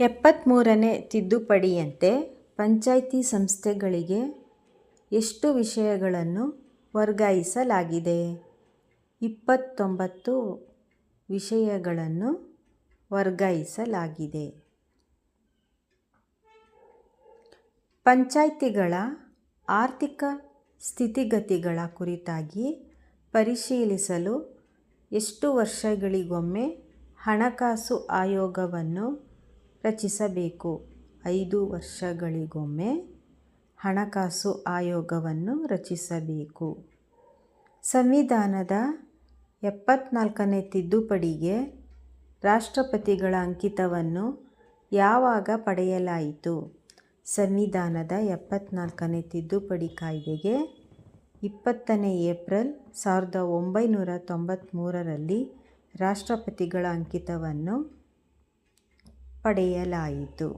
73ನೇ ತಿದ್ದುಪಡಿಯಂತೆ ಪಂಚಾಯ್ತಿ ಸಂಸ್ಥೆಗಳಿಗೆ ಎಷ್ಟು ವಿಷಯಗಳನ್ನು ವರ್ಗಾಯಿಸಲಾಗಿದೆ? 29 ವಿಷಯಗಳನ್ನು ವರ್ಗಾಯಿಸಲಾಗಿದೆ. ಪಂಚಾಯ್ತಿಗಳ ಆರ್ಥಿಕ ಸ್ಥಿತಿಗತಿಗಳ ಕುರಿತಾಗಿ ಪರಿಶೀಲಿಸಲು ಎಷ್ಟು ವರ್ಷಗಳಿಗೊಮ್ಮೆ ಹಣಕಾಸು ಆಯೋಗವನ್ನು ರಚಿಸಬೇಕು? 5 ವರ್ಷಗಳಿಗೊಮ್ಮೆ ಹಣಕಾಸು ಆಯೋಗವನ್ನು ರಚಿಸಬೇಕು. ಸಂವಿಧಾನದ 74ನೇ ತಿದ್ದುಪಡಿಗೆ ರಾಷ್ಟ್ರಪತಿಗಳ ಅಂಕಿತವನ್ನು ಯಾವಾಗ ಪಡೆಯಲಾಯಿತು? ಸಂವಿಧಾನದ 74ನೇ ತಿದ್ದುಪಡಿ ಕಾಯ್ದೆಗೆ 20ನೇ ಏಪ್ರಿಲ್ 1993ರಲ್ಲಿ ರಾಷ್ಟ್ರಪತಿಗಳ ಅಂಕಿತವನ್ನು ಪಡೆಯಲಾಯಿತು.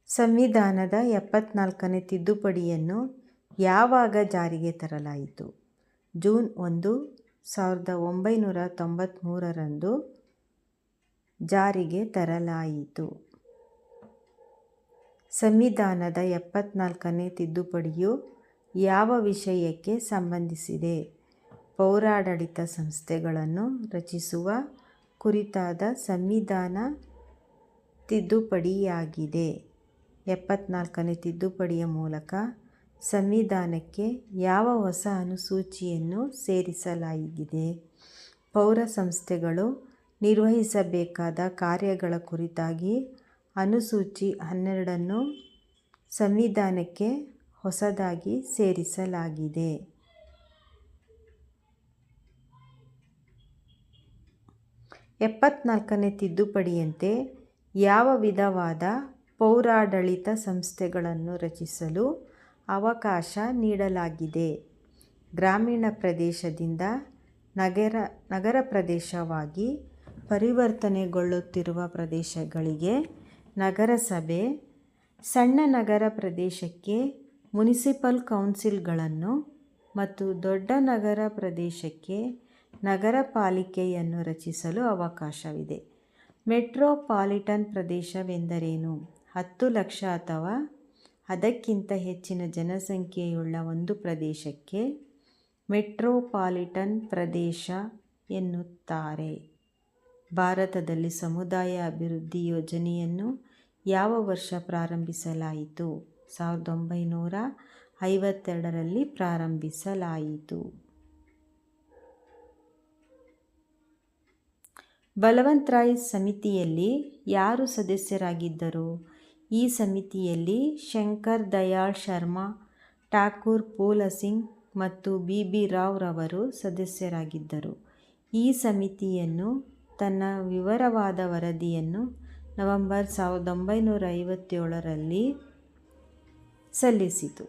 ಸಂವಿಧಾನದ 74ನೇ ತಿದ್ದುಪಡಿಯನ್ನು ಯಾವಾಗ ಜಾರಿಗೆ ತರಲಾಯಿತು? ಜೂನ್ 1, 1993ರಂದು ಜಾರಿಗೆ ತರಲಾಯಿತು. ಸಂವಿಧಾನದ 74ನೇ ತಿದ್ದುಪಡಿಯು ಯಾವ ವಿಷಯಕ್ಕೆ ಸಂಬಂಧಿಸಿದೆ? ಪೌರಾಡಳಿತ ಸಂಸ್ಥೆಗಳನ್ನು ರಚಿಸುವ ಕುರಿತಾದ ಸಂವಿಧಾನ ತಿದ್ದುಪಡಿಯಾಗಿದೆ. 74ನೇ ತಿದ್ದುಪಡಿಯ ಮೂಲಕ ಸಂವಿಧಾನಕ್ಕೆ ಯಾವ ಹೊಸ ಅನುಸೂಚಿಯನ್ನು ಸೇರಿಸಲಾಗಿದೆ? ಪೌರ ಸಂಸ್ಥೆಗಳು ನಿರ್ವಹಿಸಬೇಕಾದ ಕಾರ್ಯಗಳ ಕುರಿತಾಗಿ ಅನುಸೂಚಿ 12ನ್ನು ಸಂವಿಧಾನಕ್ಕೆ ಹೊಸದಾಗಿ ಸೇರಿಸಲಾಗಿದೆ. 74ನೇ ತಿದ್ದುಪಡಿಯಂತೆ ಯಾವ ವಿಧವಾದ ಪೌರಾಡಳಿತ ಸಂಸ್ಥೆಗಳನ್ನು ರಚಿಸಲು ಅವಕಾಶ ನೀಡಲಾಗಿದೆ? ಗ್ರಾಮೀಣ ಪ್ರದೇಶದಿಂದ ನಗರ ಪ್ರದೇಶವಾಗಿ ಪರಿವರ್ತನೆಗೊಳ್ಳುತ್ತಿರುವ ಪ್ರದೇಶಗಳಿಗೆ ನಗರಸಭೆ, ಸಣ್ಣ ನಗರ ಪ್ರದೇಶಕ್ಕೆ ಮುನಿಸಿಪಲ್ ಕೌನ್ಸಿಲ್ಗಳನ್ನು ಮತ್ತು ದೊಡ್ಡ ನಗರ ಪ್ರದೇಶಕ್ಕೆ ನಗರ ಪಾಲಿಕೆಯನ್ನು ರಚಿಸಲು ಅವಕಾಶವಿದೆ. ಮೆಟ್ರೋಪಾಲಿಟನ್ ಪ್ರದೇಶವೆಂದರೇನು? 10 ಲಕ್ಷ ಅಥವಾ ಅದಕ್ಕಿಂತ ಹೆಚ್ಚಿನ ಜನಸಂಖ್ಯೆಯುಳ್ಳ ಒಂದು ಪ್ರದೇಶಕ್ಕೆ ಮೆಟ್ರೋಪಾಲಿಟನ್ ಪ್ರದೇಶ ಎನ್ನುತ್ತಾರೆ. ಭಾರತದಲ್ಲಿ ಸಮುದಾಯ ಅಭಿವೃದ್ಧಿ ಯೋಜನೆಯನ್ನು ಯಾವ ವರ್ಷ ಪ್ರಾರಂಭಿಸಲಾಯಿತು? 1952ರಲ್ಲಿ ಪ್ರಾರಂಭಿಸಲಾಯಿತು. ಬಲವಂತರಾಯ್ ಸಮಿತಿಯಲ್ಲಿ ಯಾರು ಸದಸ್ಯರಾಗಿದ್ದರು? ಈ ಸಮಿತಿಯಲ್ಲಿ ಶಂಕರ್ ದಯಾಳ್ ಶರ್ಮಾ, ಠಾಕೂರ್ ಫೂಲ್ ಸಿಂಗ್ ಮತ್ತು ಬಿ.ಬಿ. ರಾವ್ ರವರು ಸದಸ್ಯರಾಗಿದ್ದರು. ಈ ಸಮಿತಿಯನ್ನು ತನ್ನ ವಿವರವಾದ ವರದಿಯನ್ನು ನವೆಂಬರ್ 1957ರಲ್ಲಿ ಸಲ್ಲಿಸಿತು.